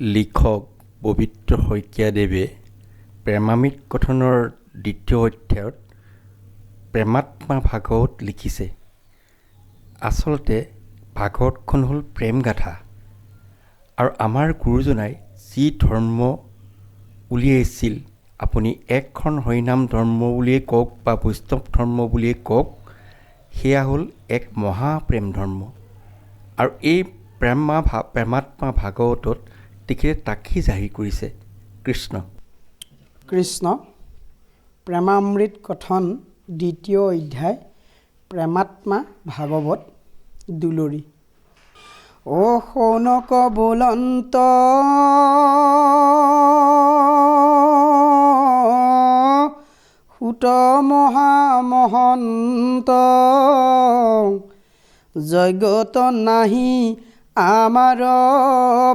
লিখক পবিত্ৰ শইকীয়াদেৱে প্ৰেমামৃত কথনৰ ২য় অধ্যায়ত প্ৰেমাত্মা ভাগৱত লিখিছে। আচলতে ভাগৱতখন হ'ল প্ৰেমগাথা। আৰু আমাৰ গুৰুজনাই যি ধৰ্ম উলিয়াইছিল, আপুনি একখন হৰিনাম ধৰ্ম বুলিয়েই কওক বা বৈষ্ণৱ ধৰ্ম বুলিয়েই কওক, সেয়া হ'ল এক মহাপ্ৰেম ধৰ্ম। আৰু এই প্ৰেমাত্মা ভাগৱতত তেখেতে তাকেই জাহিৰ কৰিছে। কৃষ্ণ প্ৰেমামৃত কথন ২য় অধ্যায় প্ৰেমাত্মা ভাগৱত দুলৰী। অ শৌনক বোলন্ত সুত মহামহন্ত, জগত নাহি আমাৰ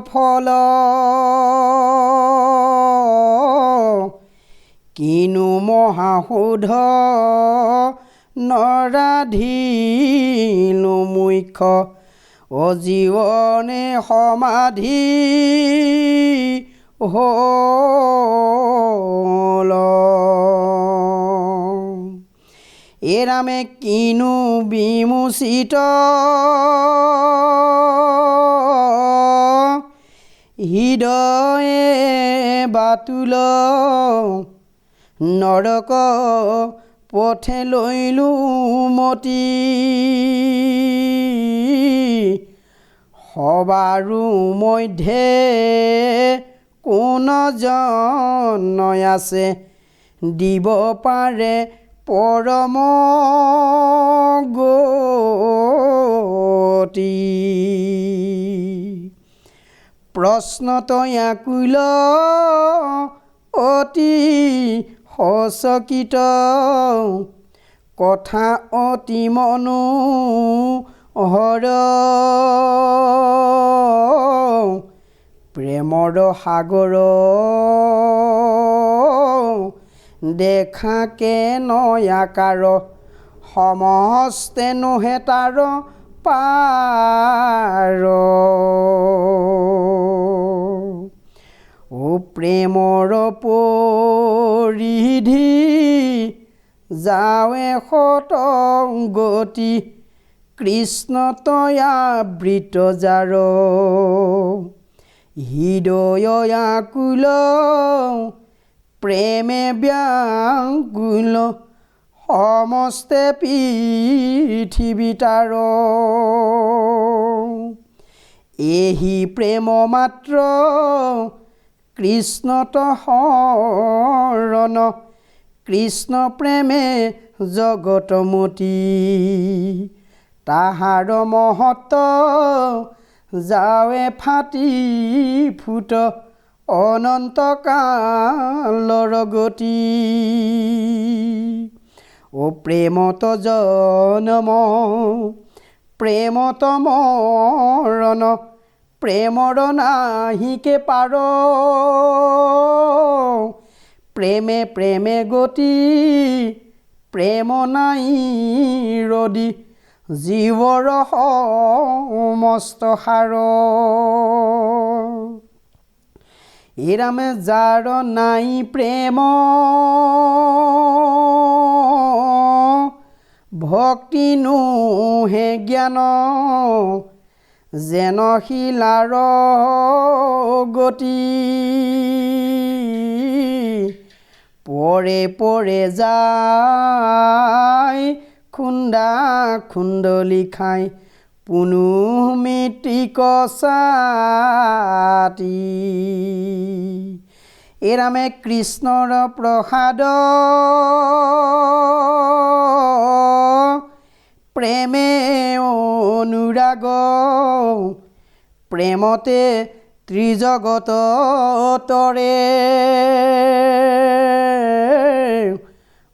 ফল, কিনো মহাসুধ নৰাধিলো মুখ্য, অজীৱনে সমাধি হল। এৰামে কিনো বিমোচিত হৃদয়ে বাতুল, নৰক পথে লৈলো মতি, সবাৰো মধ্যে কোন জন আছে, দিব পাৰে পৰম গতি। প্ৰশ্নত আকুল অতি সচকিত, কথা অতি মনোহৰ, প্ৰেমৰ সাগৰ দেখাকে নয়াকাৰ, সমস্তে নোহে তাৰ পাৰ। ও প্ৰেমৰ পৰিধি যাৱে শত গতি, কৃষ্ণ তয়াবৃত যাৰ, হৃদয় আকুল প্ৰেমে ব্যাকুল, সমস্তে পৃথিৱী তাৰ। এহি প্ৰেম মাত্ৰ কৃষ্ণত শৰণ, কৃষ্ণ প্ৰেমে জগতমতি, তাহাৰ মহত যাৱে ফাটি ফুট, অনন্ত কালৰ গতি। ও প্ৰেমত জনম প্ৰেমত মৰণ, প্ৰেমৰ নাহিকে পাৰ, প্ৰেমে প্ৰেমে গতি প্ৰেম নাই ৰদি, জীৱৰ সমস্ত সাৰ। এৰামে যাৰ নাই প্ৰেম ভক্তি নোহে জ্ঞান, যেন শিলাৰ গতি, পৰে পৰে যায় খুন্দা খুন্দলি খাই, পুনু মৃত্তিক ছাতি। এৰামে কৃষ্ণৰ প্ৰসাদ প্ৰেমে অনুৰাগ, প্ৰেমতে ত্ৰিজগত তৰে,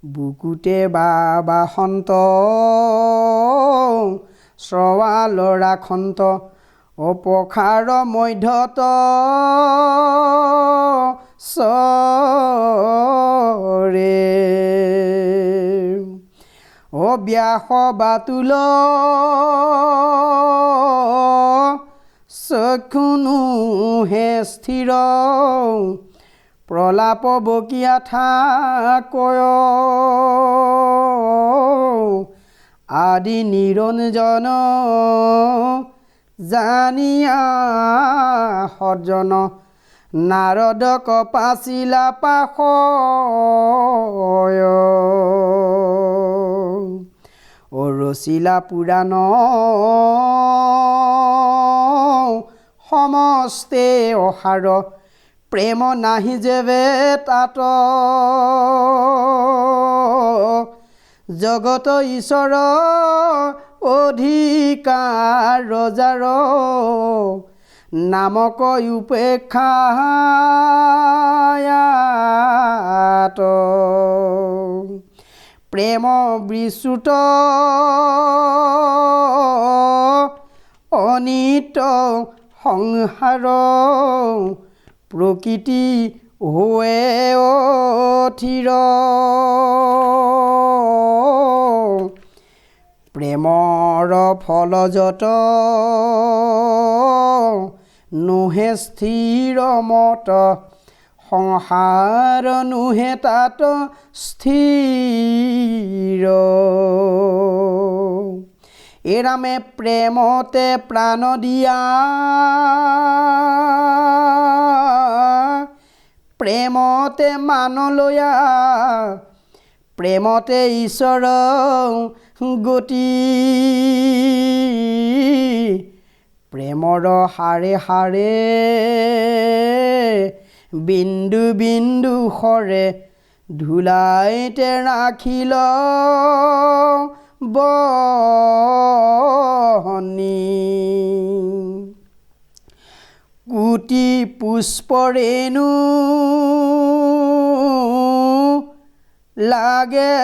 বুকুতে বাসন্ত শ্ৰৱাল ৰাখন্ত, অপখাৰ মধ্যত চৰে। ও ব্যাস বাতুল চক্ষুনো হে স্থিৰ প্ৰলাপ বকিয়া ঠাকয় আদি নিৰঞ্জন জানিয়া সজ্জন নাৰদ কপাচিলা পাশয় ৰচিলা পুৰাণ সমস্তে অসাৰ প্ৰেম নাহি যেবে তাত জগত ঈশ্বৰ অধিকাৰ ৰজাৰ নামক উপেক্ষায়াত প্ৰেম বিশ্ৰুত অনিত সংসাৰ প্ৰকৃতি হোৱে অথিৰ প্ৰেমৰ ফল যত নোহে স্থিৰ মত সংসাৰ নোহে তাত স্থিৰ এৰামে প্ৰেমতে প্ৰাণ দিয়া প্ৰেমতে মান লয়া প্ৰেমতে ঈশ্বৰ গতি প্ৰেমৰ হাৰে হাৰে বিন্দু বিন্দু সৰে ধুলাইতে ৰাখিল বহনি কোটি পুষ্পৰেণু লাগে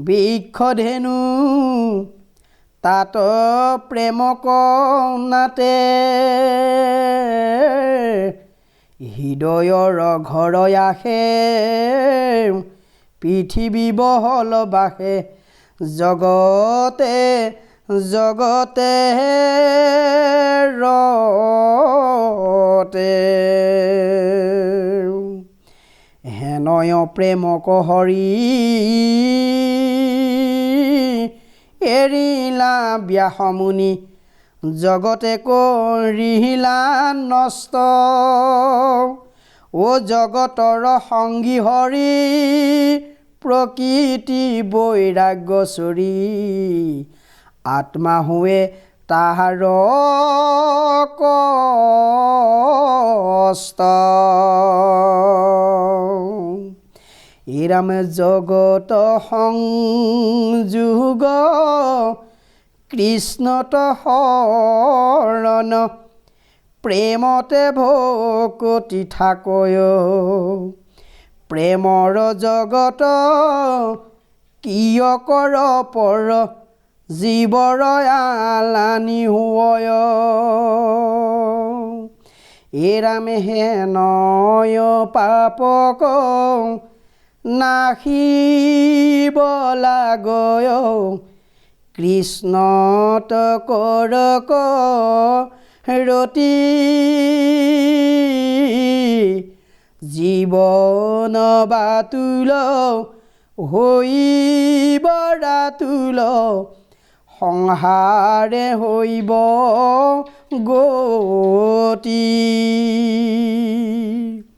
বৃক্ষধেনু তাত প্ৰেমক নাতে হৃদয়ৰ ঘৰ আহে পৃথিৱী বহল বাসে জগতে জগতে ৰতে হেনয় প্ৰেমক হৰি এৰিলা ব্যাসমুনি জগতে কৰিলা নষ্ট ও জগতৰ সংগী হৰি প্ৰকৃতি বৈৰাগ্যচৰী আত্মা হোৱে তাহাৰ কষ্ট এৰাম জগত সংযোগ কৃষ্ণত শৰণ প্ৰেমতে ভকতি থাকয় প্ৰেমৰ জগত কিয় কৰ পৰ জীৱৰ আলানি হয় এৰামে হেনয় পাপক নাশিব লাগয় কৃষ্ণত কৰক ৰতি জীৱন বাতুল হৈব ৰাতুল সংসাৰে হৈব গতি